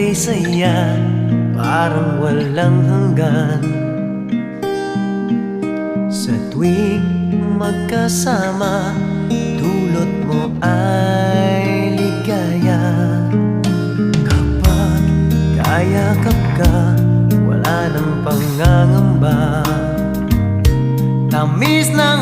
ika'y saya, parang walang hanggan. Sa tuwing magkasama, dulot mo ay ligaya. Kapag kayakap ka, wala nang pangangamba. Tamis ng